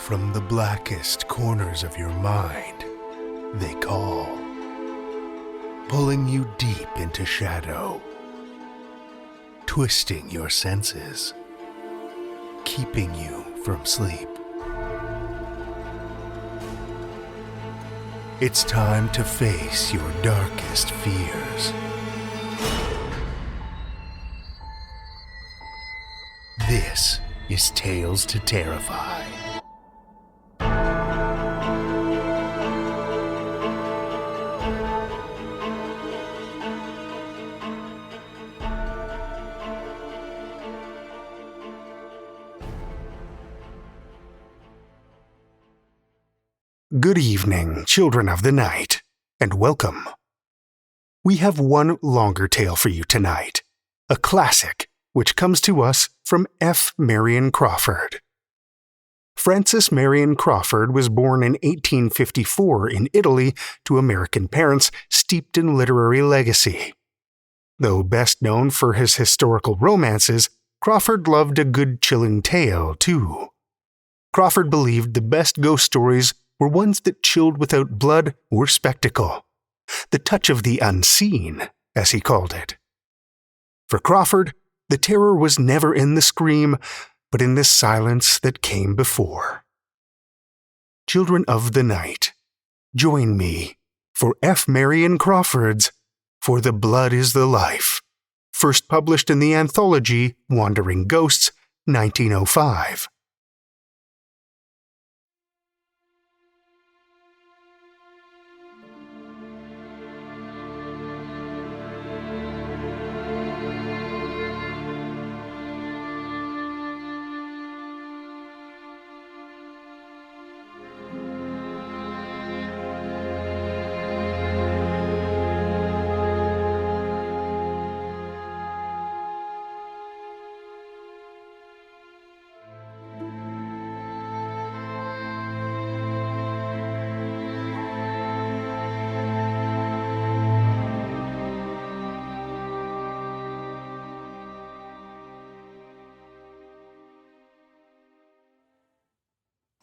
from the blackest corners of your mind, they call, pulling you deep into shadow, twisting your senses, keeping you from sleep. It's time to face your darkest fears. This is Tales to Terrify. Good evening, children of the night, and welcome. We have one longer tale for you tonight, a classic which comes to us from F. Marion Crawford. Frances Marion Crawford was born in 1854 in Italy to American parents steeped in literary legacy. Though best known for his historical romances, Crawford loved a good chilling tale, too. Crawford believed the best ghost stories were ones that chilled without blood or spectacle. The touch of the unseen, as he called it. For Crawford, the terror was never in the scream, but in the silence that came before. Children of the night, join me for F. Marion Crawford's For the Blood is the Life, first published in the anthology Wandering Ghosts, 1905.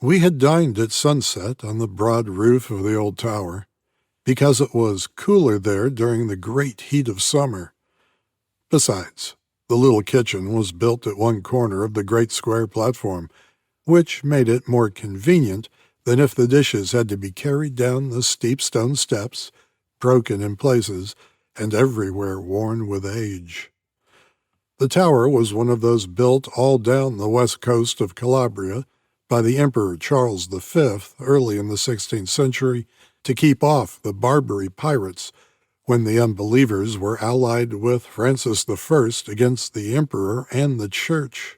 We had dined at sunset on the broad roof of the old tower, because it was cooler there during the great heat of summer. Besides, the little kitchen was built at one corner of the great square platform, which made it more convenient than if the dishes had to be carried down the steep stone steps, broken in places, and everywhere worn with age. The tower was one of those built all down the west coast of Calabria by the Emperor Charles V early in the 16th century to keep off the Barbary pirates when the unbelievers were allied with Francis I against the Emperor and the Church.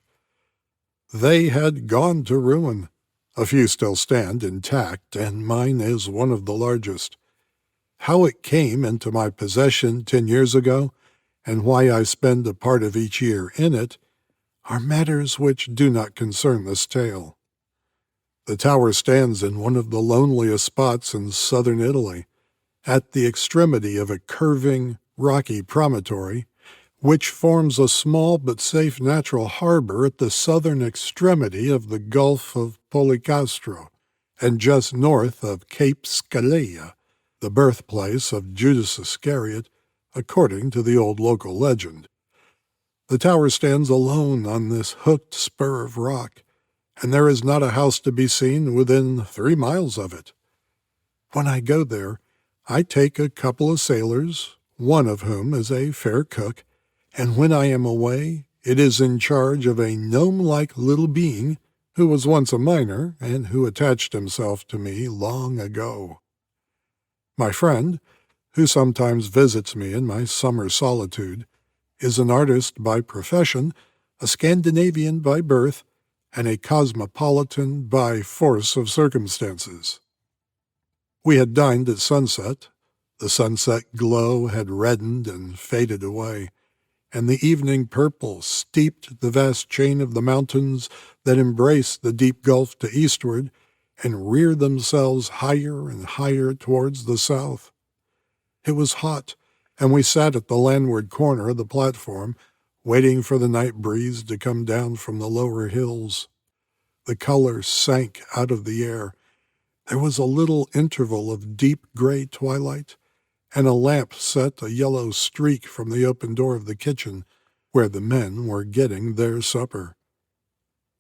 They had gone to ruin. A few still stand intact, and mine is one of the largest. How it came into my possession 10 years ago, and why I spend a part of each year in it, are matters which do not concern this tale. The tower stands in one of the loneliest spots in southern Italy, at the extremity of a curving, rocky promontory, which forms a small but safe natural harbor at the southern extremity of the Gulf of Policastro, and just north of Cape Scalea, the birthplace of Judas Iscariot, according to the old local legend. The tower stands alone on this hooked spur of rock, and there is not a house to be seen within 3 miles of it. When I go there, I take a couple of sailors, one of whom is a fair cook, and when I am away, it is in charge of a gnome-like little being who was once a miner and who attached himself to me long ago. My friend, who sometimes visits me in my summer solitude, is an artist by profession, a Scandinavian by birth, and a cosmopolitan by force of circumstances. We had dined at sunset. The sunset glow had reddened and faded away, and the evening purple steeped the vast chain of the mountains that embrace the deep gulf to eastward and rear themselves higher and higher towards the south. It was hot, and we sat at the landward corner of the platform, waiting for the night breeze to come down from the lower hills. The color sank out of the air. There was a little interval of deep gray twilight, and a lamp set a yellow streak from the open door of the kitchen, where the men were getting their supper.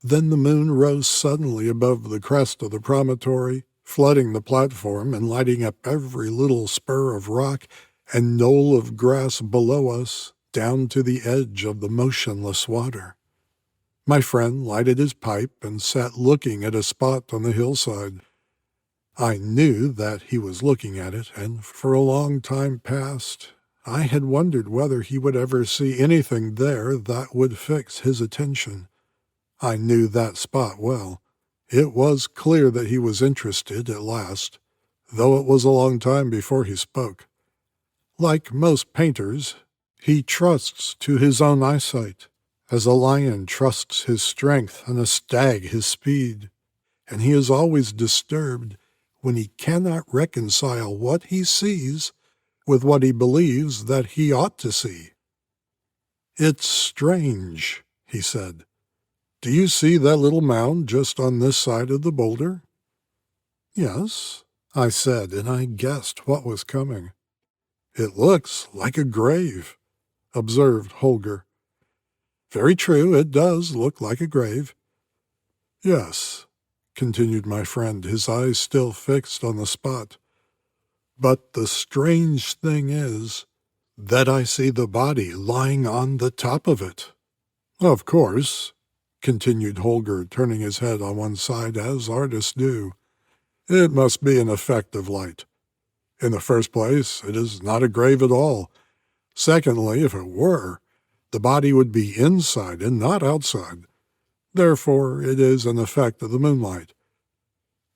Then the moon rose suddenly above the crest of the promontory, flooding the platform and lighting up every little spur of rock and knoll of grass below us, down to the edge of the motionless water. My friend lighted his pipe and sat looking at a spot on the hillside. I knew that he was looking at it, and for a long time past I had wondered whether he would ever see anything there that would fix his attention. I knew that spot well. It was clear that he was interested at last, though it was a long time before he spoke. Like most painters, he trusts to his own eyesight, as a lion trusts his strength and a stag his speed, and he is always disturbed when he cannot reconcile what he sees with what he believes that he ought to see. "It's strange," he said. "Do you see that little mound just on this side of the boulder?" "Yes," I said, and I guessed what was coming. "It looks like a grave," observed Hegre. "Very true, it does look like a grave." "Yes," continued my friend, his eyes still fixed on the spot. "But the strange thing is that I see the body lying on the top of it. Of course," continued Hegre, turning his head on one side as artists do, "it must be an effect of light. In the first place, it is not a grave at all. Secondly, if it were, the body would be inside and not outside. Therefore, it is an effect of the moonlight.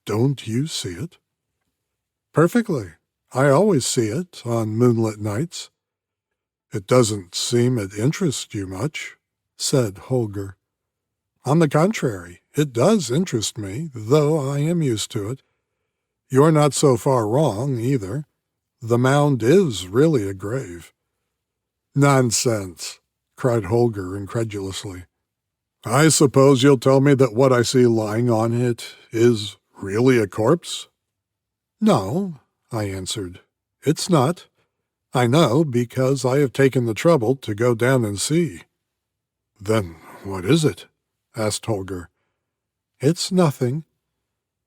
Don't you see it?" "Perfectly. I always see it on moonlit nights." "It doesn't seem it interests you much," said Hegre. "On the contrary, it does interest me, though I am used to it. You're not so far wrong, either. The mound is really a grave." "Nonsense!" cried Hegre incredulously. "I suppose you'll tell me that what I see lying on it is really a corpse?" "No," I answered. "It's not. I know, because I have taken the trouble to go down and see." "Then what is it?" asked Hegre. "It's nothing."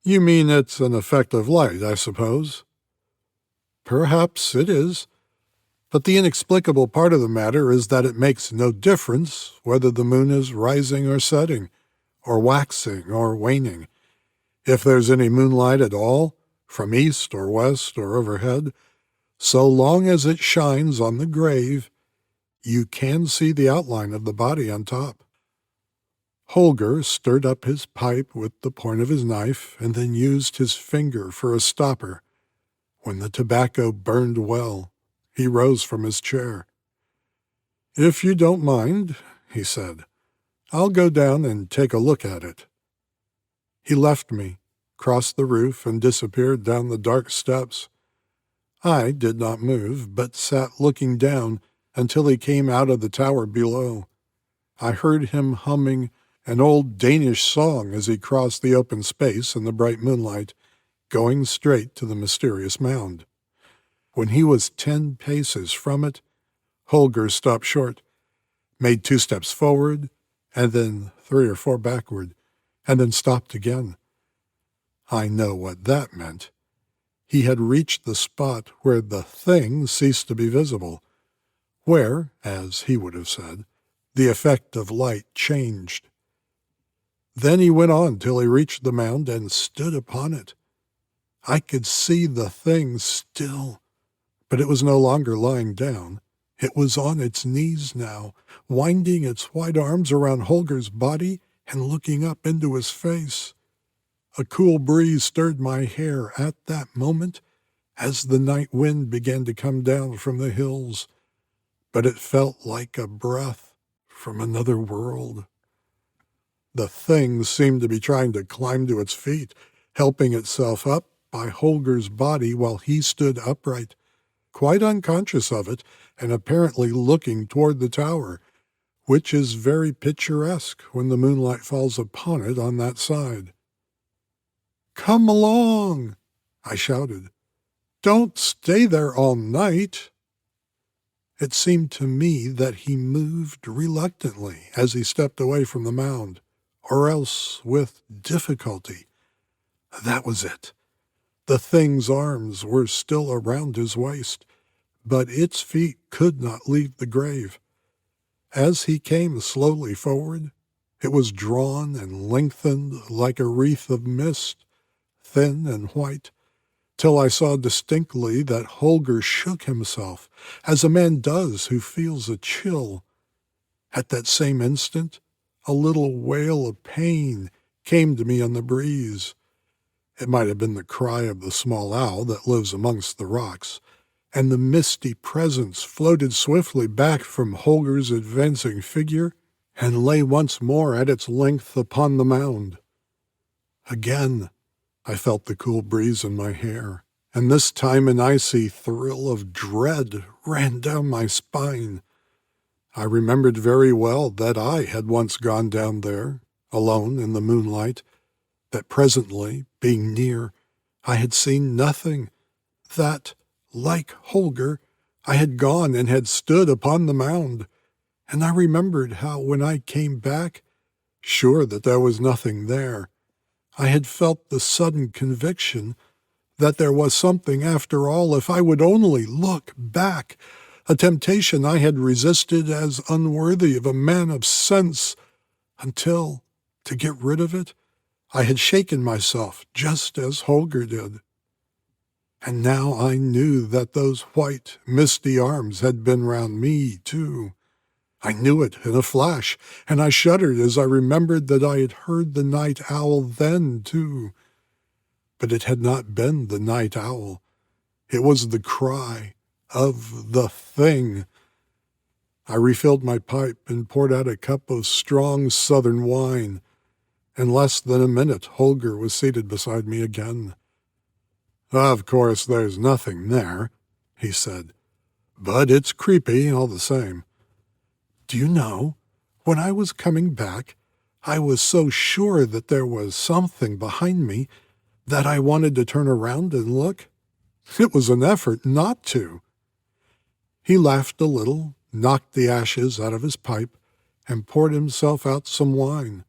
"You mean it's an effect of light, I suppose?" "Perhaps it is. But the inexplicable part of the matter is that it makes no difference whether the moon is rising or setting, or waxing or waning. If there's any moonlight at all, from east or west or overhead, so long as it shines on the grave, you can see the outline of the body on top." Hegre stirred up his pipe with the point of his knife and then used his finger for a stopper. When the tobacco burned well, he rose from his chair. "If you don't mind," he said, "I'll go down and take a look at it." He left me, crossed the roof, and disappeared down the dark steps. I did not move, but sat looking down until he came out of the tower below. I heard him humming an old Danish song as he crossed the open space in the bright moonlight, going straight to the mysterious mound. When he was 10 paces from it, Hegre stopped short, made 2 steps forward, and then 3 or 4 backward, and then stopped again. I know what that meant. He had reached the spot where the thing ceased to be visible, where, as he would have said, the effect of light changed. Then he went on till he reached the mound and stood upon it. I could see the thing still, but it was no longer lying down. It was on its knees now, winding its white arms around Hegre's body and looking up into his face. A cool breeze stirred my hair at that moment as the night wind began to come down from the hills, but it felt like a breath from another world. The thing seemed to be trying to climb to its feet, helping itself up by Hegre's body while he stood upright, quite unconscious of it and apparently looking toward the tower, which is very picturesque when the moonlight falls upon it on that side. "Come along," I shouted. "Don't stay there all night." It seemed to me that he moved reluctantly as he stepped away from the mound, or else with difficulty. That was it. The thing's arms were still around his waist, but its feet could not leave the grave. As he came slowly forward, it was drawn and lengthened like a wreath of mist, thin and white, till I saw distinctly that Hegre shook himself, as a man does who feels a chill. At that same instant, a little wail of pain came to me on the breeze. It might have been the cry of the small owl that lives amongst the rocks, and the misty presence floated swiftly back from Hegre's advancing figure and lay once more at its length upon the mound. Again, I felt the cool breeze in my hair, and this time an icy thrill of dread ran down my spine. I remembered very well that I had once gone down there, alone in the moonlight, that presently, being near, I had seen nothing, that, like Hegre, I had gone and had stood upon the mound, and I remembered how when I came back, sure that there was nothing there, I had felt the sudden conviction that there was something after all if I would only look back, a temptation I had resisted as unworthy of a man of sense, until, to get rid of it, I had shaken myself just as Hegre did. And now I knew that those white, misty arms had been round me, too. I knew it in a flash, and I shuddered as I remembered that I had heard the night owl then, too. But it had not been the night owl. It was the cry of the thing. I refilled my pipe and poured out a cup of strong southern wine. In less than a minute, Hegre was seated beside me again. "Of course, there's nothing there," he said, "but it's creepy all the same. Do you know, when I was coming back, I was so sure that there was something behind me that I wanted to turn around and look. It was an effort not to." He laughed a little, knocked the ashes out of his pipe, and poured himself out some wine.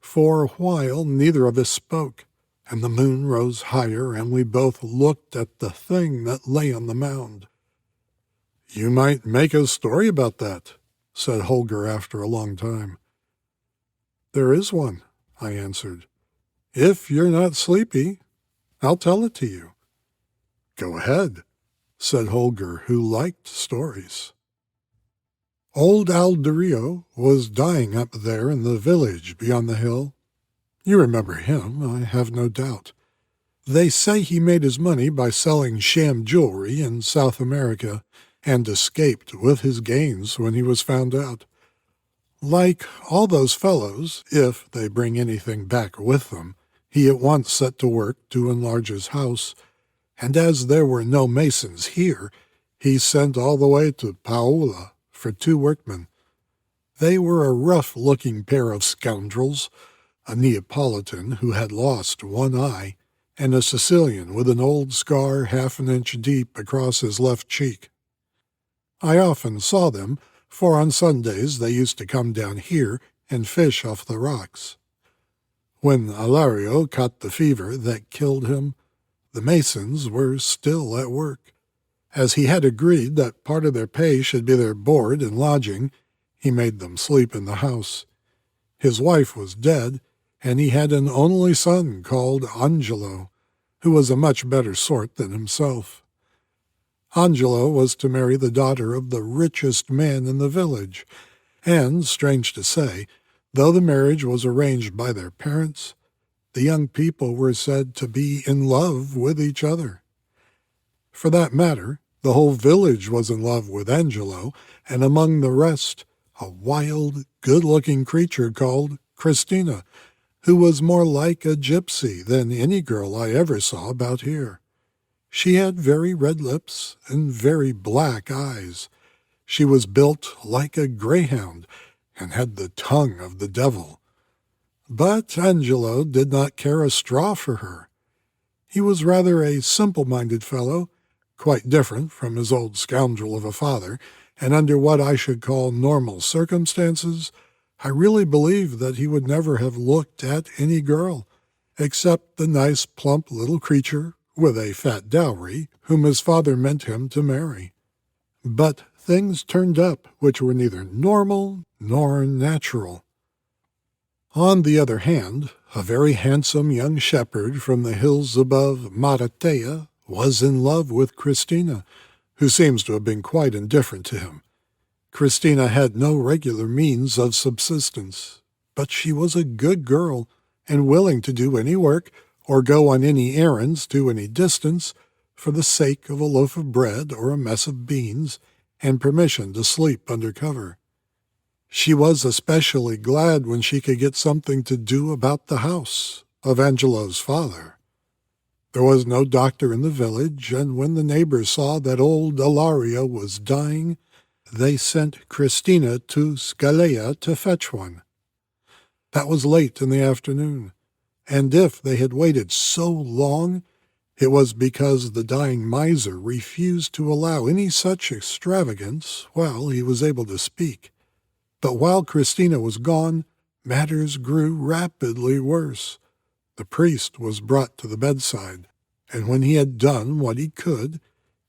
For a while neither of us spoke, and the moon rose higher, and we both looked at the thing that lay on the mound. "You might make a story about that," said Hegre after a long time. "There is one," I answered. "If you're not sleepy, I'll tell it to you." "Go ahead," said Hegre, who liked stories. Old Alderio was dying up there in the village beyond the hill. You remember him, I have no doubt. They say he made his money by selling sham jewelry in South America and escaped with his gains when he was found out. Like all those fellows, if they bring anything back with them, he at once set to work to enlarge his house, and as there were no masons here, he sent all the way to Paola for 2 workmen. They were a rough-looking pair of scoundrels, a Neapolitan who had lost one eye, and a Sicilian with an old scar half an inch deep across his left cheek. I often saw them, for on Sundays they used to come down here and fish off the rocks. When Alario caught the fever that killed him, the masons were still at work. As he had agreed that part of their pay should be their board and lodging, he made them sleep in the house. His wife was dead, and he had an only son called Angelo, who was a much better sort than himself. Angelo was to marry the daughter of the richest man in the village, and, strange to say, though the marriage was arranged by their parents, the young people were said to be in love with each other. For that matter, the whole village was in love with Angelo, and among the rest, a wild, good-looking creature called Christina, who was more like a gypsy than any girl I ever saw about here. She had very red lips and very black eyes. She was built like a greyhound and had the tongue of the devil. But Angelo did not care a straw for her. He was rather a simple-minded fellow, quite different from his old scoundrel of a father, and under what I should call normal circumstances, I really believe that he would never have looked at any girl, except the nice, plump little creature with a fat dowry whom his father meant him to marry. But things turned up which were neither normal nor natural. On the other hand, a very handsome young shepherd from the hills above Maratea was in love with Christina, who seems to have been quite indifferent to him. Christina had no regular means of subsistence, but she was a good girl and willing to do any work or go on any errands to any distance for the sake of a loaf of bread or a mess of beans and permission to sleep under cover. She was especially glad when she could get something to do about the house of Angelo's father. There was no doctor in the village, and when the neighbors saw that old Ilario was dying, they sent Christina to Scalea to fetch one. That was late in the afternoon, and if they had waited so long, it was because the dying miser refused to allow any such extravagance while he was able to speak. But while Christina was gone, matters grew rapidly worse. The priest was brought to the bedside, and when he had done what he could,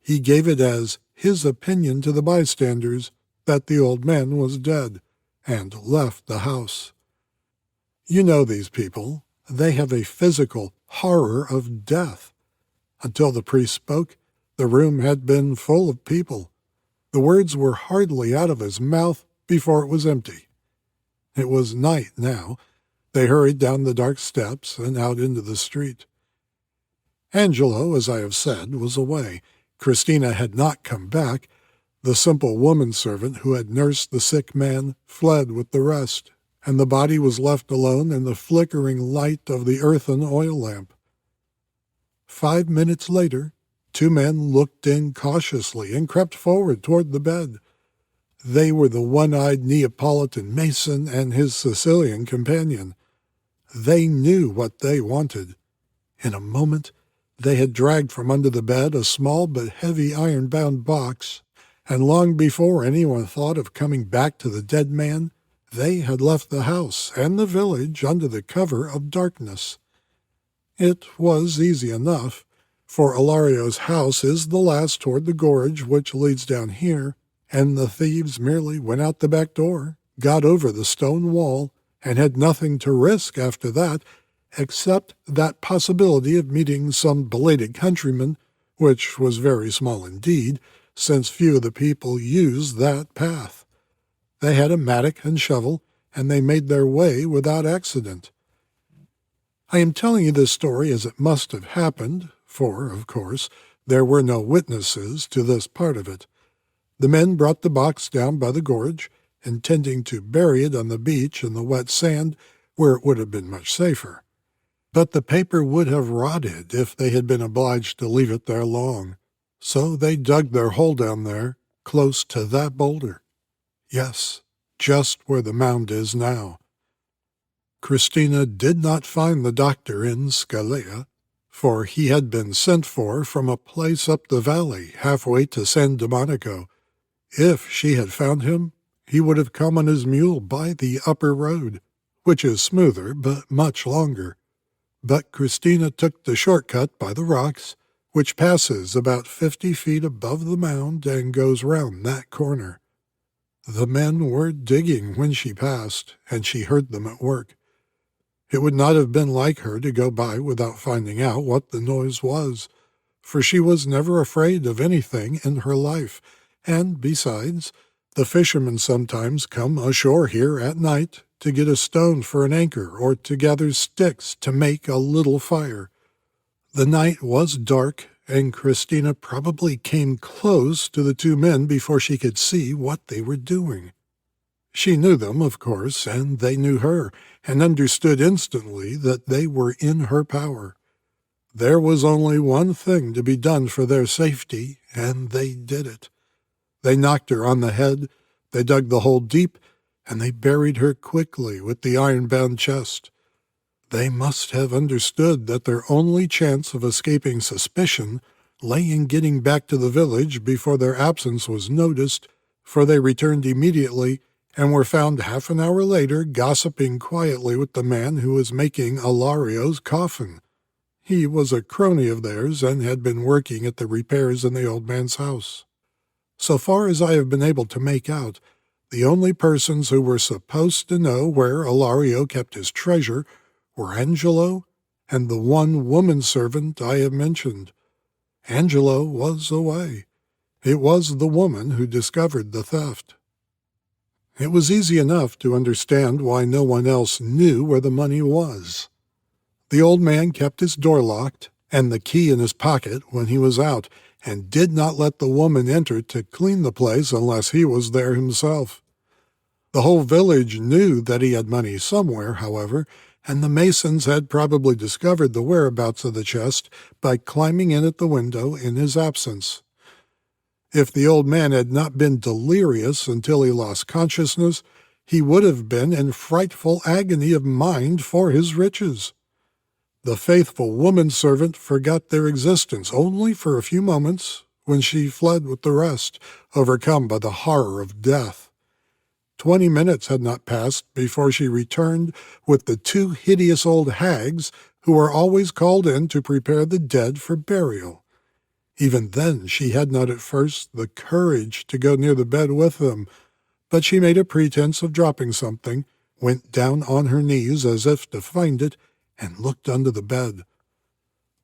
he gave it as his opinion to the bystanders that the old man was dead, and left the house. You know these people. They have a physical horror of death. Until the priest spoke, the room had been full of people. The words were hardly out of his mouth before it was empty. It was night now. They hurried down the dark steps and out into the street. Angelo, as I have said, was away. Christina had not come back. The simple woman-servant who had nursed the sick man fled with the rest, and the body was left alone in the flickering light of the earthen oil lamp. 5 minutes later, 2 men looked in cautiously and crept forward toward the bed. They were the one-eyed Neapolitan mason and his Sicilian companion. They knew what they wanted. In a moment, they had dragged from under the bed a small but heavy iron-bound box, and long before anyone thought of coming back to the dead man, they had left the house and the village under the cover of darkness. It was easy enough, for Ilario's house is the last toward the gorge which leads down here, and the thieves merely went out the back door, got over the stone wall, and had nothing to risk after that, except that possibility of meeting some belated countryman, which was very small indeed, since few of the people used that path. They had a mattock and shovel, and they made their way without accident. I am telling you this story as it must have happened, for, of course, there were no witnesses to this part of it. The men brought the box down by the gorge, intending to bury it on the beach in the wet sand, where it would have been much safer. But the paper would have rotted if they had been obliged to leave it there long. So they dug their hole down there, close to that boulder. Yes, just where the mound is now. Christina did not find the doctor in Scalea, for he had been sent for from a place up the valley halfway to San Domenico. If she had found him, he would have come on his mule by the upper road, which is smoother but much longer. But Christina took the short-cut by the rocks, which passes about 50 feet above the mound and goes round that corner. The men were digging when she passed, and she heard them at work. It would not have been like her to go by without finding out what the noise was, for she was never afraid of anything in her life, and, besides, the fishermen sometimes come ashore here at night to get a stone for an anchor or to gather sticks to make a little fire. The night was dark, and Christina probably came close to the 2 men before she could see what they were doing. She knew them, of course, and they knew her, and understood instantly that they were in her power. There was only one thing to be done for their safety, and they did it. They knocked her on the head, they dug the hole deep, and they buried her quickly with the iron-bound chest. They must have understood that their only chance of escaping suspicion lay in getting back to the village before their absence was noticed, for they returned immediately and were found half an hour later gossiping quietly with the man who was making Ilario's coffin. He was a crony of theirs and had been working at the repairs in the old man's house. So far as I have been able to make out, the only persons who were supposed to know where Ilario kept his treasure were Angelo and the one woman-servant I have mentioned. Angelo was away. It was the woman who discovered the theft. It was easy enough to understand why no one else knew where the money was. The old man kept his door locked and the key in his pocket when he was out, and did not let the woman enter to clean the place unless he was there himself. The whole village knew that he had money somewhere, however, and the masons had probably discovered the whereabouts of the chest by climbing in at the window in his absence. If the old man had not been delirious until he lost consciousness, he would have been in frightful agony of mind for his riches. The faithful woman-servant forgot their existence only for a few moments when she fled with the rest, overcome by the horror of death. 20 minutes had not passed before she returned with the 2 hideous old hags who were always called in to prepare the dead for burial. Even then she had not at first the courage to go near the bed with them, but she made a pretense of dropping something, went down on her knees as if to find it, and looked under the bed.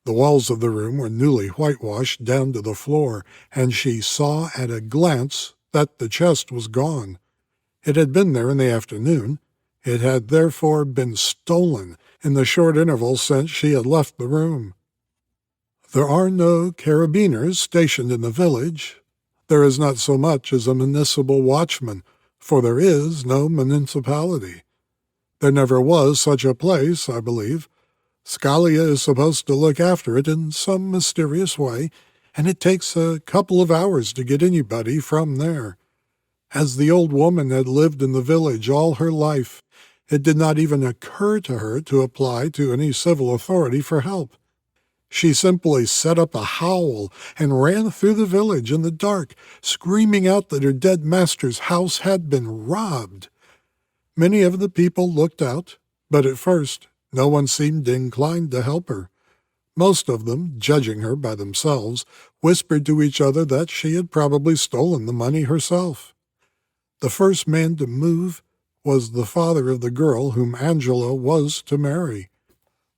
The walls of the room were newly whitewashed down to the floor, and she saw at a glance that the chest was gone. It had been there in the afternoon. It had therefore been stolen in the short interval since she had left the room. There are no carabiners stationed in the village. There is not so much as a municipal watchman, for there is no municipality. There never was such a place, I believe. Scalia is supposed to look after it in some mysterious way, and it takes a couple of hours to get anybody from there. As the old woman had lived in the village all her life, it did not even occur to her to apply to any civil authority for help. She simply set up a howl and ran through the village in the dark, screaming out that her dead master's house had been robbed. Many of the people looked out, but at first no one seemed inclined to help her. Most of them, judging her by themselves, whispered to each other that she had probably stolen the money herself. The first man to move was the father of the girl whom Angelo was to marry.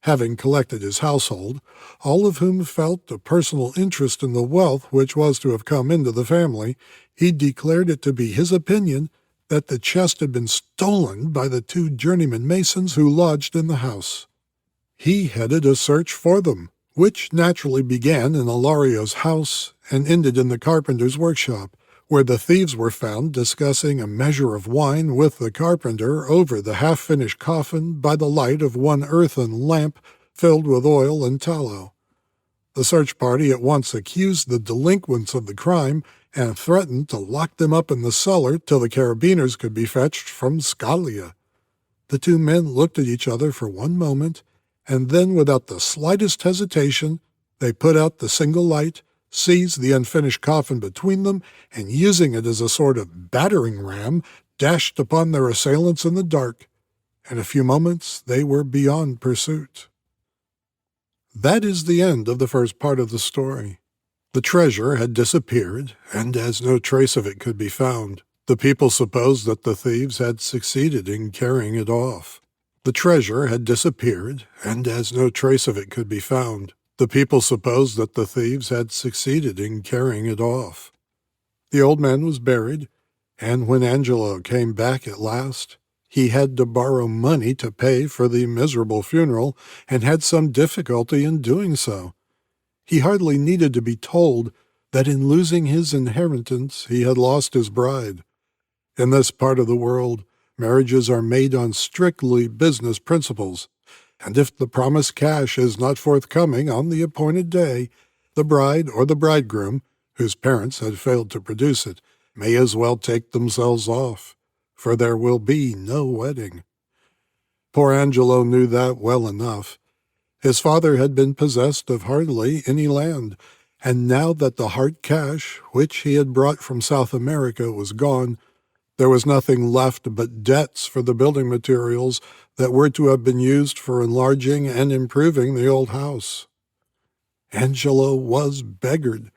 Having collected his household, all of whom felt a personal interest in the wealth which was to have come into the family, he declared it to be his opinion that the chest had been stolen by the 2 journeyman masons who lodged in the house. He headed a search for them, which naturally began in Ilario's house and ended in the carpenter's workshop, where the thieves were found discussing a measure of wine with the carpenter over the half-finished coffin by the light of one earthen lamp filled with oil and tallow. The search party at once accused the delinquents of the crime and threatened to lock them up in the cellar till the carabiners could be fetched from Scalia. The 2 men looked at each other for one moment, and then without the slightest hesitation they put out the single light, seized the unfinished coffin between them, and using it as a sort of battering ram, dashed upon their assailants in the dark. In a few moments they were beyond pursuit. That is the end of the first part of the story. The treasure had disappeared, and as no trace of it could be found, the people supposed that the thieves had succeeded in carrying it off. The treasure had disappeared, and as no trace of it could be found, the people supposed that the thieves had succeeded in carrying it off. The old man was buried, and when Angelo came back at last, he had to borrow money to pay for the miserable funeral, and had some difficulty in doing so. He hardly needed to be told that in losing his inheritance he had lost his bride. In this part of the world, marriages are made on strictly business principles, and if the promised cash is not forthcoming on the appointed day, the bride or the bridegroom, whose parents had failed to produce it, may as well take themselves off, for there will be no wedding. Poor Angelo knew that well enough. His father had been possessed of hardly any land, and now that the hard cash which he had brought from South America was gone, there was nothing left but debts for the building materials that were to have been used for enlarging and improving the old house. Angelo was beggared,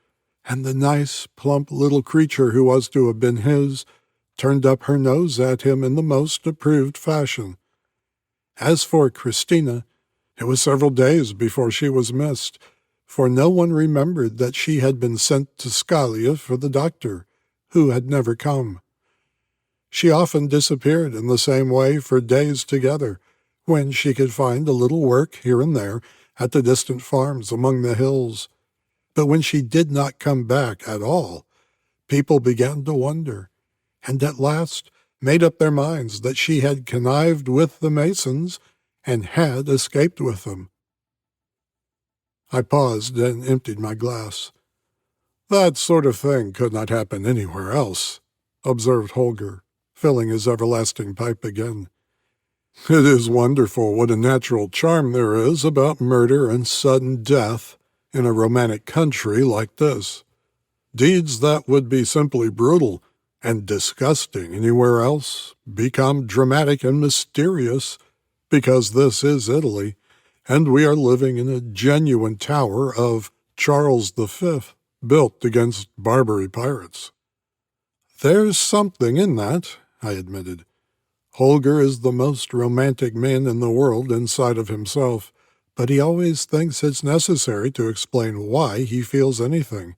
and the nice, plump little creature who was to have been his turned up her nose at him in the most approved fashion. As for Christina, it was several days before she was missed, for no one remembered that she had been sent to Scalia for the doctor, who had never come. She often disappeared in the same way for days together, when she could find a little work here and there at the distant farms among the hills. But when she did not come back at all, people began to wonder, and at last made up their minds that she had connived with the Masons and had escaped with them. I paused and emptied my glass. "That sort of thing could not happen anywhere else," observed Hegre, filling his everlasting pipe again. "It is wonderful what a natural charm there is about murder and sudden death in a romantic country like this. Deeds that would be simply brutal and disgusting anywhere else become dramatic and mysterious because this is Italy, and we are living in a genuine tower of Charles V built against Barbary pirates." "There's something in that," I admitted. "Hegre is the most romantic man in the world inside of himself, but he always thinks it's necessary to explain why he feels anything."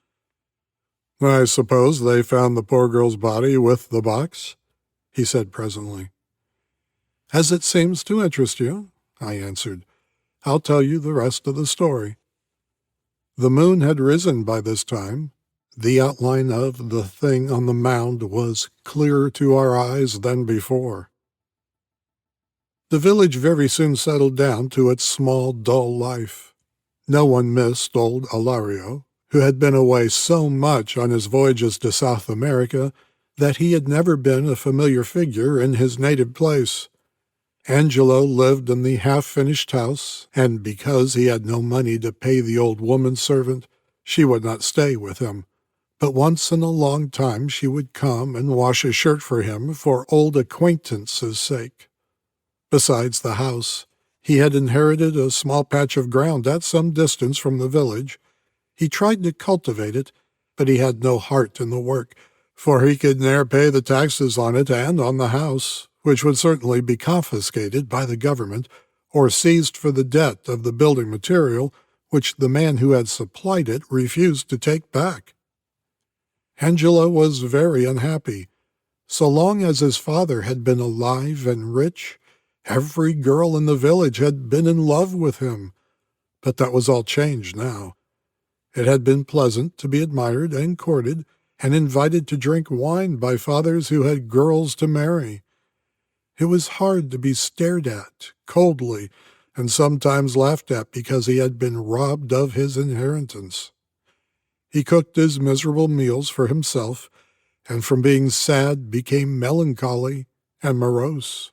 "I suppose they found the poor girl's body with the box?" he said presently. "As it seems to interest you," I answered, "I'll tell you the rest of the story." The moon had risen by this time. The outline of the thing on the mound was clearer to our eyes than before. The village very soon settled down to its small, dull life. No one missed old Ilario, who had been away so much on his voyages to South America that he had never been a familiar figure in his native place. Angelo lived in the half-finished house, and because he had no money to pay the old woman servant, she would not stay with him. But once in a long time she would come and wash a shirt for him for old acquaintance's sake. Besides the house, he had inherited a small patch of ground at some distance from the village. He tried to cultivate it, but he had no heart in the work, for he could ne'er pay the taxes on it and on the house, which would certainly be confiscated by the government or seized for the debt of the building material, which the man who had supplied it refused to take back. Angelo was very unhappy. So long as his father had been alive and rich, every girl in the village had been in love with him. But that was all changed now. It had been pleasant to be admired and courted and invited to drink wine by fathers who had girls to marry. It was hard to be stared at coldly and sometimes laughed at because he had been robbed of his inheritance. He cooked his miserable meals for himself, and from being sad became melancholy and morose.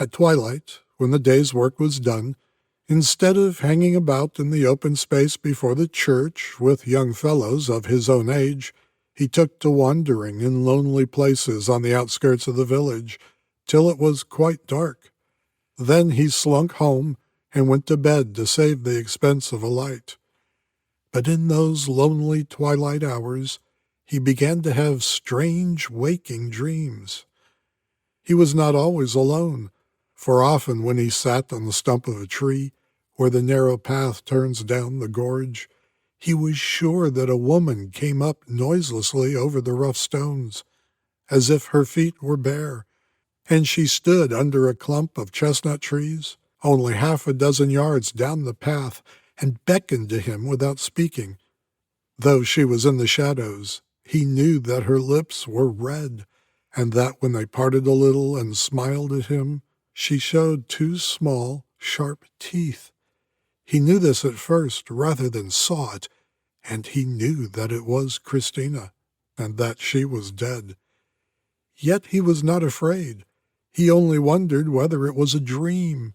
At twilight, when the day's work was done, instead of hanging about in the open space before the church with young fellows of his own age, he took to wandering in lonely places on the outskirts of the village, till it was quite dark. Then he slunk home and went to bed to save the expense of a light. But in those lonely twilight hours, he began to have strange waking dreams. He was not always alone, for often when he sat on the stump of a tree, where the narrow path turns down the gorge, he was sure that a woman came up noiselessly over the rough stones, as if her feet were bare, and she stood under a clump of chestnut trees, only half a dozen yards down the path, and beckoned to him without speaking. Though she was in the shadows, he knew that her lips were red, and that when they parted a little and smiled at him, she showed two small, sharp teeth. He knew this at first rather than saw it, and he knew that it was Christina. and that she was dead. Yet he was not afraid. He only wondered whether it was a dream,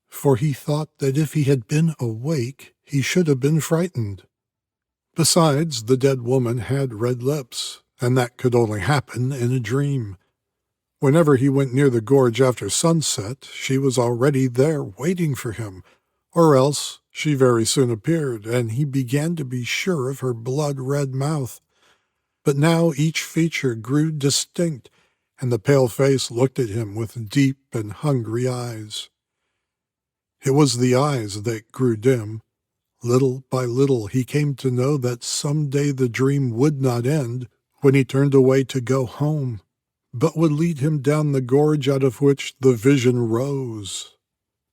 for he thought that if he had been awake, he should have been frightened. Besides, the dead woman had red lips, and that could only happen in a dream. Whenever he went near the gorge after sunset, she was already there waiting for him, or else she very soon appeared, and he began to be sure of her blood-red mouth. But now each feature grew distinct, and the pale face looked at him with deep and hungry eyes. It was the eyes that grew dim. Little by little he came to know that some day the dream would not end when he turned away to go home, but would lead him down the gorge out of which the vision rose.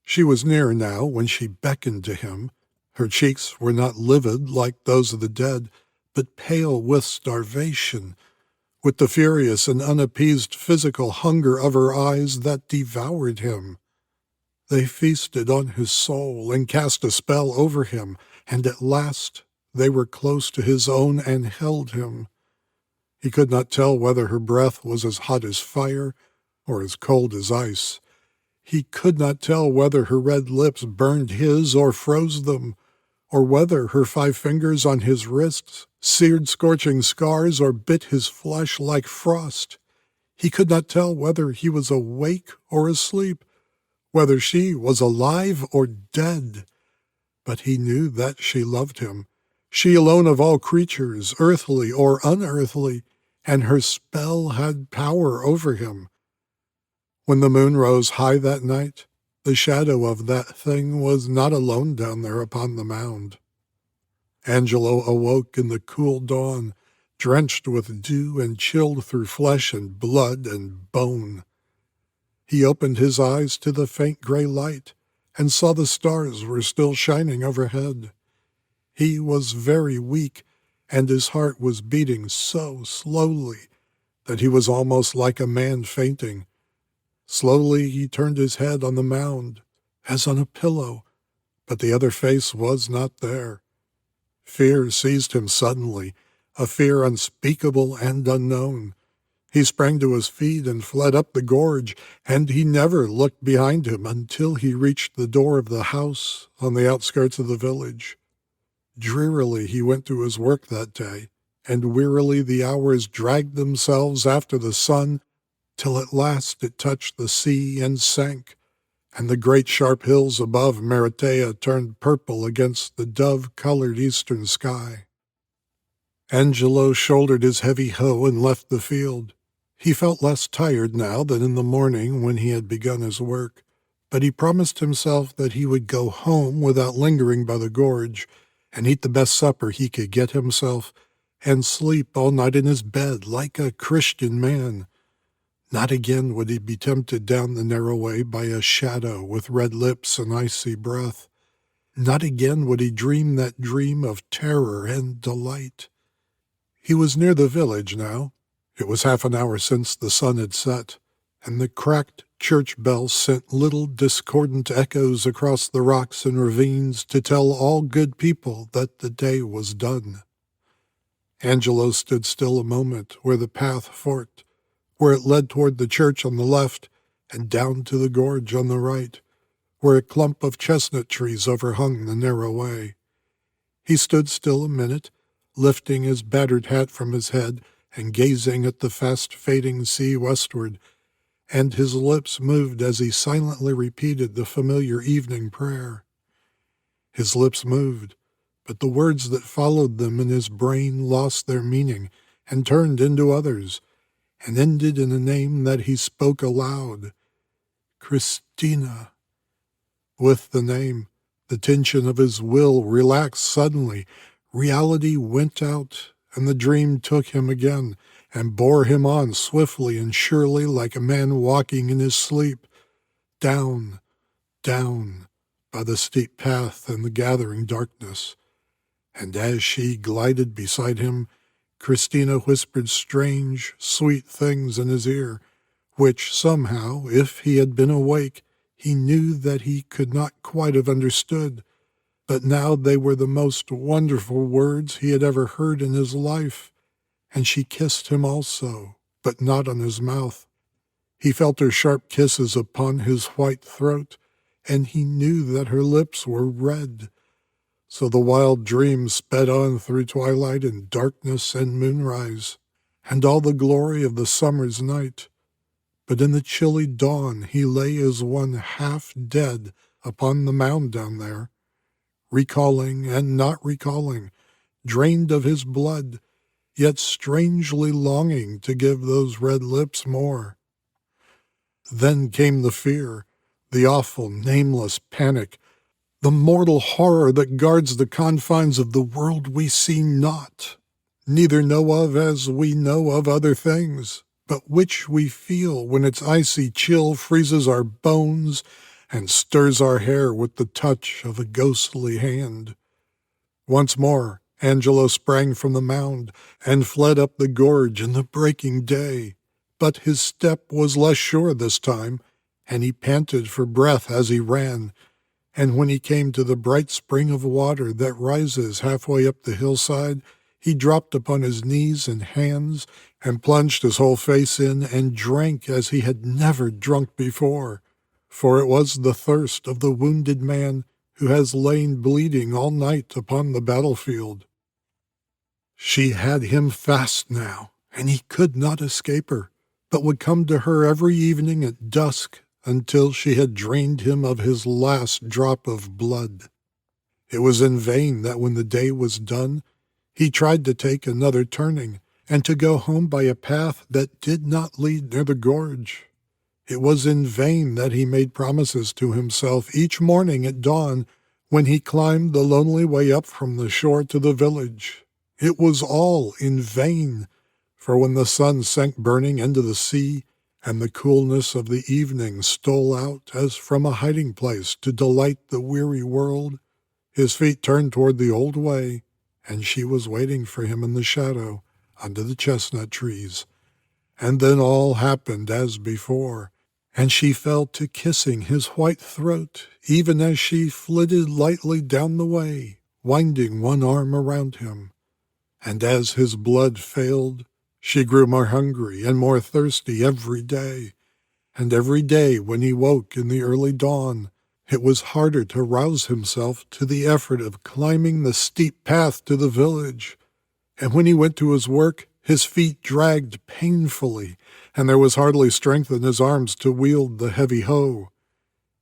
She was near now when she beckoned to him. Her cheeks were not livid like those of the dead, but pale with starvation, with the furious and unappeased physical hunger of her eyes that devoured him. They feasted on his soul and cast a spell over him, and at last they were close to his own and held him. He could not tell whether her breath was as hot as fire or as cold as ice. He could not tell whether her red lips burned his or froze them, or whether her 5 fingers on his wrists seared scorching scars or bit his flesh like frost. He could not tell whether he was awake or asleep, whether she was alive or dead. But he knew that she loved him, she alone of all creatures, earthly or unearthly, and her spell had power over him. When the moon rose high that night, the shadow of that thing was not alone down there upon the mound. Angelo awoke in the cool dawn, drenched with dew and chilled through flesh and blood and bone. He opened his eyes to the faint gray light and saw the stars were still shining overhead. He was very weak, and his heart was beating so slowly that he was almost like a man fainting. Slowly he turned his head on the mound, as on a pillow, but the other face was not there. Fear seized him suddenly, a fear unspeakable and unknown. He sprang to his feet and fled up the gorge, and he never looked behind him until he reached the door of the house on the outskirts of the village. Drearily he went to his work that day, and wearily the hours dragged themselves after the sun, till at last it touched the sea and sank, and the great sharp hills above Maratea turned purple against the dove-colored eastern sky. Angelo shouldered his heavy hoe and left the field. He felt less tired now than in the morning when he had begun his work, but he promised himself that he would go home without lingering by the gorge, and eat the best supper he could get himself, and sleep all night in his bed like a Christian man. Not again would he be tempted down the narrow way by a shadow with red lips and icy breath. Not again would he dream that dream of terror and delight. He was near the village now. It was half an hour since the sun had set, and the cracked church bells sent little discordant echoes across the rocks and ravines to tell all good people that the day was done. Angelo stood still a moment where the path forked, where it led toward the church on the left and down to the gorge on the right, where a clump of chestnut trees overhung the narrow way. He stood still a minute, lifting his battered hat from his head and gazing at the fast-fading sea westward, and his lips moved as he silently repeated the familiar evening prayer. His lips moved, but the words that followed them in his brain lost their meaning and turned into others, and ended in a name that he spoke aloud. Christina. With the name, the tension of his will relaxed suddenly. Reality went out, and the dream took him again, and bore him on swiftly and surely like a man walking in his sleep, down, down, by the steep path and the gathering darkness. And as she glided beside him, Christina whispered strange, sweet things in his ear, which somehow, if he had been awake, he knew that he could not quite have understood. But now they were the most wonderful words he had ever heard in his life, and she kissed him also, but not on his mouth. He felt her sharp kisses upon his white throat, and he knew that her lips were red. So the wild dream sped on through twilight and darkness and moonrise, and all the glory of the summer's night. But in the chilly dawn he lay as one half dead upon the mound down there, recalling and not recalling, drained of his blood, yet strangely longing to give those red lips more. Then came the fear, the awful, nameless panic, the mortal horror that guards the confines of the world we see not, neither know of as we know of other things, but which we feel when its icy chill freezes our bones and stirs our hair with the touch of a ghostly hand. Once more, Angelo sprang from the mound and fled up the gorge in the breaking day, but his step was less sure this time, and he panted for breath as he ran. And when he came to the bright spring of water that rises halfway up the hillside, he dropped upon his knees and hands and plunged his whole face in and drank as he had never drunk before, for it was the thirst of the wounded man who has lain bleeding all night upon the battlefield. She had him fast now, and he could not escape her, but would come to her every evening at dusk until she had drained him of his last drop of blood. It was in vain that when the day was done, he tried to take another turning and to go home by a path that did not lead near the gorge. It was in vain that he made promises to himself each morning at dawn when he climbed the lonely way up from the shore to the village. It was all in vain, for when the sun sank burning into the sea, and the coolness of the evening stole out as from a hiding place to delight the weary world, his feet turned toward the old way, and she was waiting for him in the shadow under the chestnut trees. And then all happened as before, and she fell to kissing his white throat, even as she flitted lightly down the way, winding one arm around him. And as his blood failed, she grew more hungry and more thirsty every day, and every day when he woke in the early dawn, it was harder to rouse himself to the effort of climbing the steep path to the village, and when he went to his work, his feet dragged painfully, and there was hardly strength in his arms to wield the heavy hoe.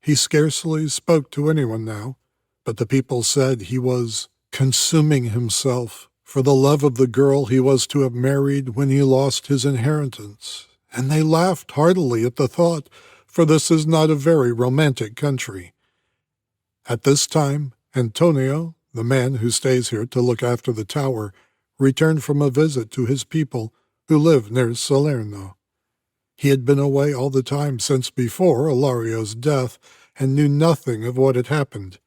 He scarcely spoke to anyone now, but the people said he was consuming himself for the love of the girl he was to have married when he lost his inheritance, and they laughed heartily at the thought, for this is not a very romantic country. At this time, Antonio, the man who stays here to look after the tower, returned from a visit to his people who lived near Salerno. He had been away all the time since before Ilario's death and knew nothing of what had happened.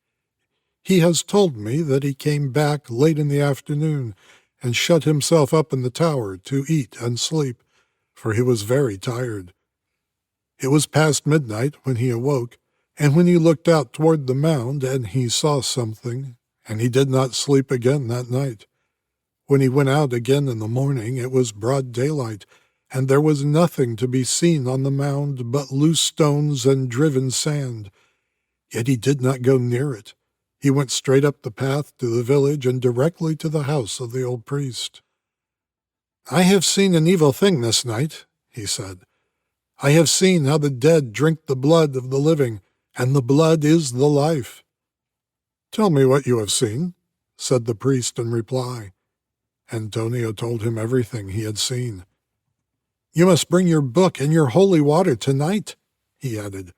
He has told me that he came back late in the afternoon and shut himself up in the tower to eat and sleep, for he was very tired. It was past midnight when he awoke, and when he looked out toward the mound and he saw something, and he did not sleep again that night. When he went out again in the morning, it was broad daylight, and there was nothing to be seen on the mound but loose stones and driven sand. Yet he did not go near it. He went straight up the path to the village and directly to the house of the old priest. "I have seen an evil thing this night," he said. "I have seen how the dead drink the blood of the living, and the blood is the life." "Tell me what you have seen," said the priest in reply. Antonio told him everything he had seen. "You must bring your book and your holy water tonight," he added.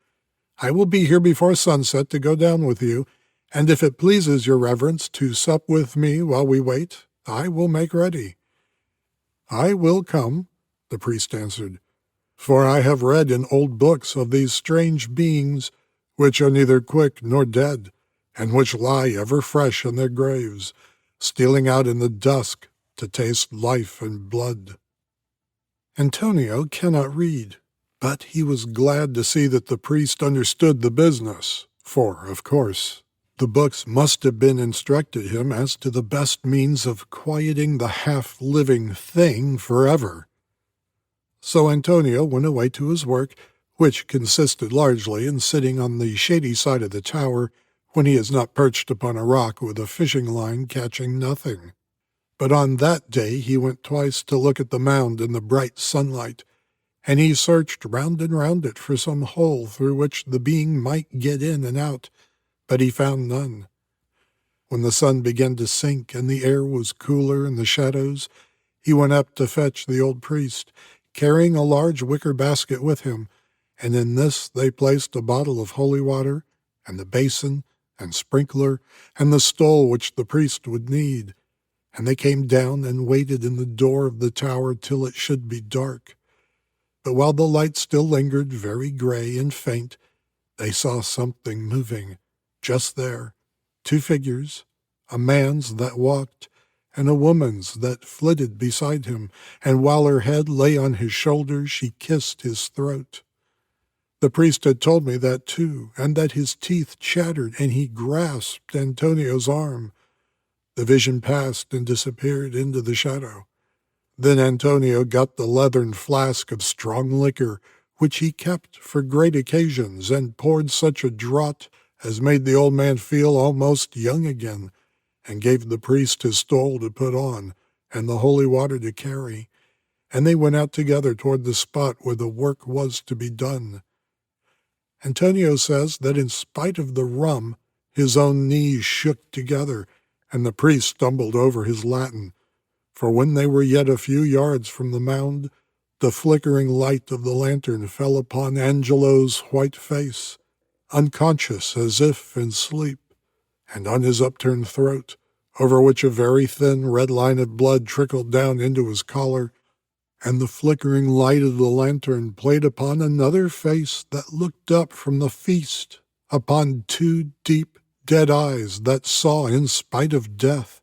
"I will be here before sunset to go down with you, and if it pleases your reverence to sup with me while we wait, I will make ready." "I will come," the priest answered, "for I have read in old books of these strange beings, which are neither quick nor dead, and which lie ever fresh in their graves, stealing out in the dusk to taste life and blood." Antonio cannot read, but he was glad to see that the priest understood the business, for, of course, The books must have been instructed him as to the best means of quieting the half-living thing forever. So Antonio went away to his work, which consisted largely in sitting on the shady side of the tower when he is not perched upon a rock with a fishing line catching nothing. But on that day he went twice to look at the mound in the bright sunlight, and he searched round and round it for some hole through which the being might get in and out, but he found none. When the sun began to sink and the air was cooler in the shadows, he went up to fetch the old priest, carrying a large wicker basket with him, and in this they placed a bottle of holy water, and the basin, and sprinkler, and the stole which the priest would need. And they came down and waited in the door of the tower till it should be dark. But while the light still lingered very gray and faint, they saw something moving, just there, 2 figures, a man's that walked, and a woman's that flitted beside him, and while her head lay on his shoulder, she kissed his throat. The priest had told me that too, and that his teeth chattered, and he grasped Antonio's arm. The vision passed and disappeared into the shadow. Then Antonio got the leathern flask of strong liquor, which he kept for great occasions, and poured such a draught as made the old man feel almost young again, and gave the priest his stole to put on, and the holy water to carry, and they went out together toward the spot where the work was to be done. Antonio says that in spite of the rum, his own knees shook together, and the priest stumbled over his Latin, for when they were yet a few yards from the mound, the flickering light of the lantern fell upon Angelo's white face, unconscious as if in sleep, and on his upturned throat, over which a very thin red line of blood trickled down into his collar, and the flickering light of the lantern played upon another face that looked up from the feast, upon 2 deep, dead eyes that saw in spite of death,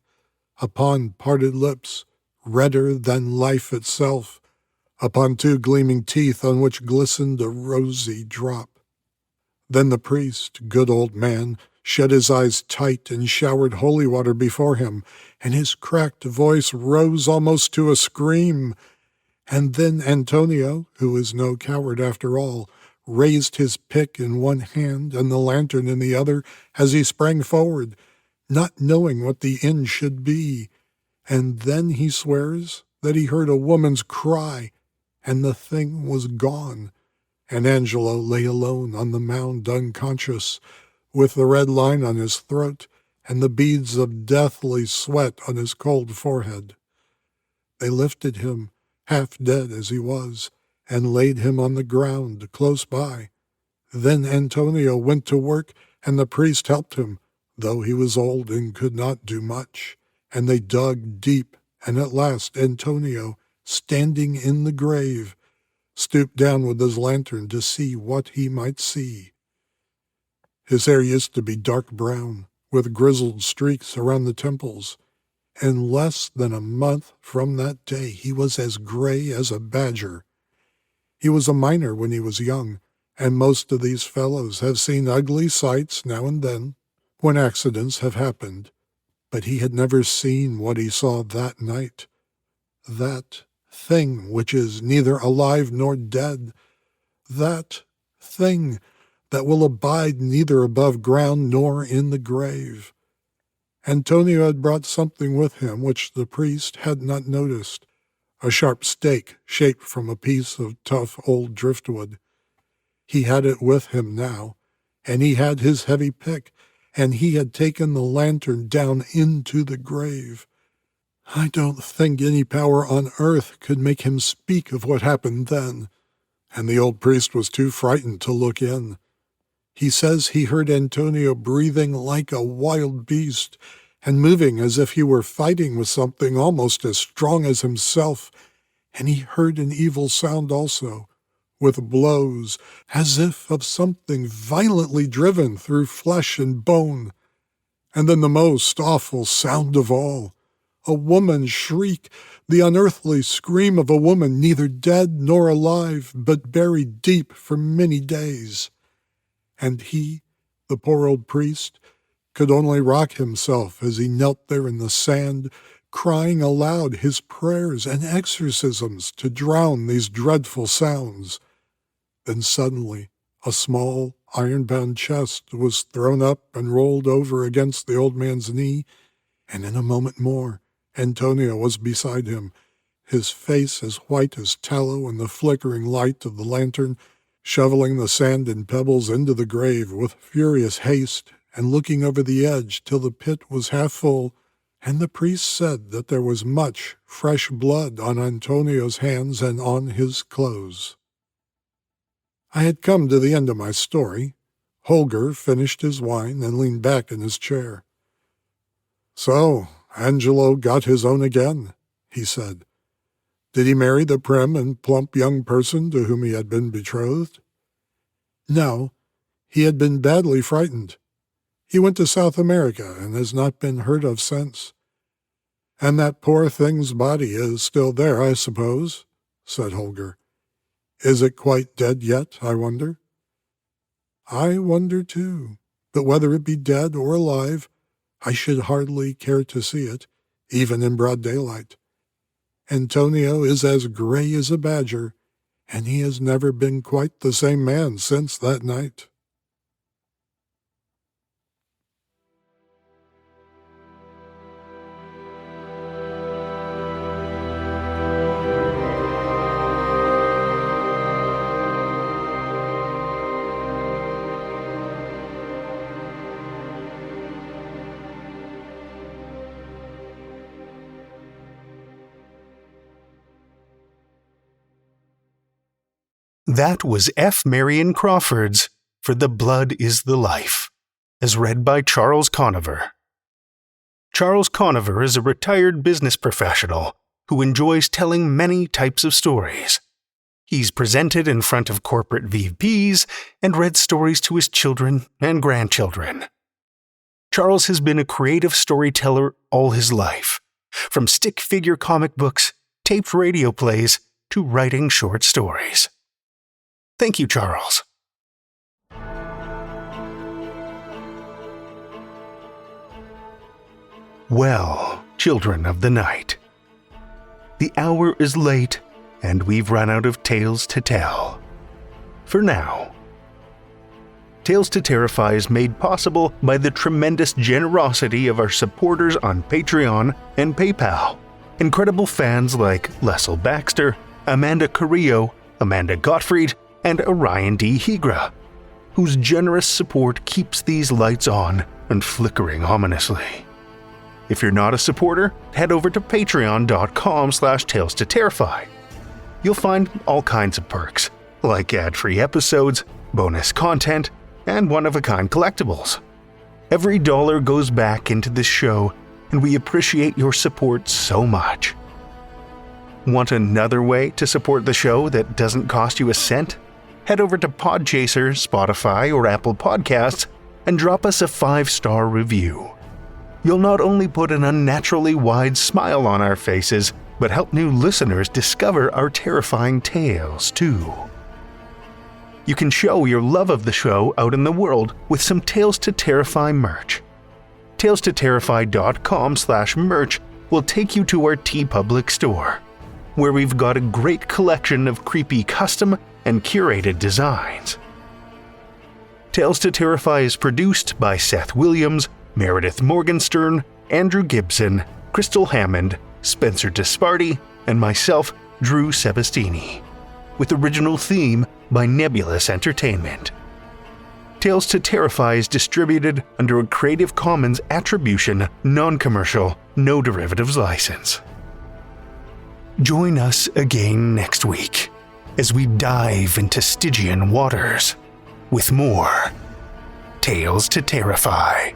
upon parted lips, redder than life itself, upon 2 gleaming teeth on which glistened a rosy drop. Then the priest, good old man, shut his eyes tight and showered holy water before him, and his cracked voice rose almost to a scream. And then Antonio, who is no coward after all, raised his pick in one hand and the lantern in the other as he sprang forward, not knowing what the end should be. And then he swears that he heard a woman's cry, and the thing was gone, and Angelo lay alone on the mound unconscious, with the red line on his throat and the beads of deathly sweat on his cold forehead. They lifted him, half dead as he was, and laid him on the ground close by. Then Antonio went to work, and the priest helped him, though he was old and could not do much, and they dug deep, and at last Antonio, standing in the grave, stooped down with his lantern to see what he might see. His hair used to be dark brown, with grizzled streaks around the temples. In less than a month from that day he was as gray as a badger. He was a miner when he was young, and most of these fellows have seen ugly sights now and then, when accidents have happened. But he had never seen what he saw that night. That thing which is neither alive nor dead. That thing that will abide neither above ground nor in the grave. Antonio had brought something with him which the priest had not noticed, a sharp stake shaped from a piece of tough old driftwood. He had it with him now, and he had his heavy pick, and he had taken the lantern down into the grave. I don't think any power on earth could make him speak of what happened then, and the old priest was too frightened to look in. He says he heard Antonio breathing like a wild beast, and moving as if he were fighting with something almost as strong as himself, and he heard an evil sound also, with blows, as if of something violently driven through flesh and bone. And then the most awful sound of all, a woman's shriek, the unearthly scream of a woman neither dead nor alive, but buried deep for many days. And he, the poor old priest, could only rock himself as he knelt there in the sand, crying aloud his prayers and exorcisms to drown these dreadful sounds. Then suddenly, a small, iron-bound chest was thrown up and rolled over against the old man's knee, and in a moment more, Antonio was beside him, his face as white as tallow in the flickering light of the lantern, shoveling the sand and pebbles into the grave with furious haste and looking over the edge till the pit was half full, and the priest said that there was much fresh blood on Antonio's hands and on his clothes. I had come to the end of my story. Hegre finished his wine and leaned back in his chair. "So, Angelo got his own again," he said. "Did he marry the prim and plump young person to whom he had been betrothed?" "No, he had been badly frightened. He went to South America and has not been heard of since." "And that poor thing's body is still there, I suppose," said Hegre. "Is it quite dead yet, I wonder?" "I wonder, too, but whether it be dead or alive, I should hardly care to see it, even in broad daylight. Antonio is as gray as a badger, and he has never been quite the same man since that night." That was F. Marion Crawford's For the Blood is the Life, as read by Charles Conover. Charles Conover is a retired business professional who enjoys telling many types of stories. He's presented in front of corporate VPs and read stories to his children and grandchildren. Charles has been a creative storyteller all his life, from stick figure comic books, taped radio plays, to writing short stories. Thank you, Charles. Well, children of the night, the hour is late and we've run out of tales to tell. For now. Tales to Terrify is made possible by the tremendous generosity of our supporters on Patreon and PayPal. Incredible fans like Lestle Baxter, Amanda Carrillo, Amanda Gottfried, and Orion D. Hegre, whose generous support keeps these lights on and flickering ominously. If you're not a supporter, head over to patreon.com/Tales to Terrify. You'll find all kinds of perks, like ad-free episodes, bonus content, and one-of-a-kind collectibles. Every dollar goes back into this show, and we appreciate your support so much. Want another way to support the show that doesn't cost you a cent? Head over to Podchaser, Spotify, or Apple Podcasts and drop us a 5-star review. You'll not only put an unnaturally wide smile on our faces, but help new listeners discover our terrifying tales, too. You can show your love of the show out in the world with some Tales to Terrify merch. TalesToTerrify.com/merch will take you to our TeePublic store, where we've got a great collection of creepy custom and curated designs. Tales to Terrify is produced by Seth Williams, Meredith Morgenstern, Andrew Gibson, Crystal Hammond, Spencer Disparty, and myself, Drew Sebastini, with original theme by Nebulous Entertainment. Tales to Terrify is distributed under a Creative Commons Attribution, Non-Commercial, No Derivatives license. Join us again next week as we dive into Stygian waters with more Tales to Terrify.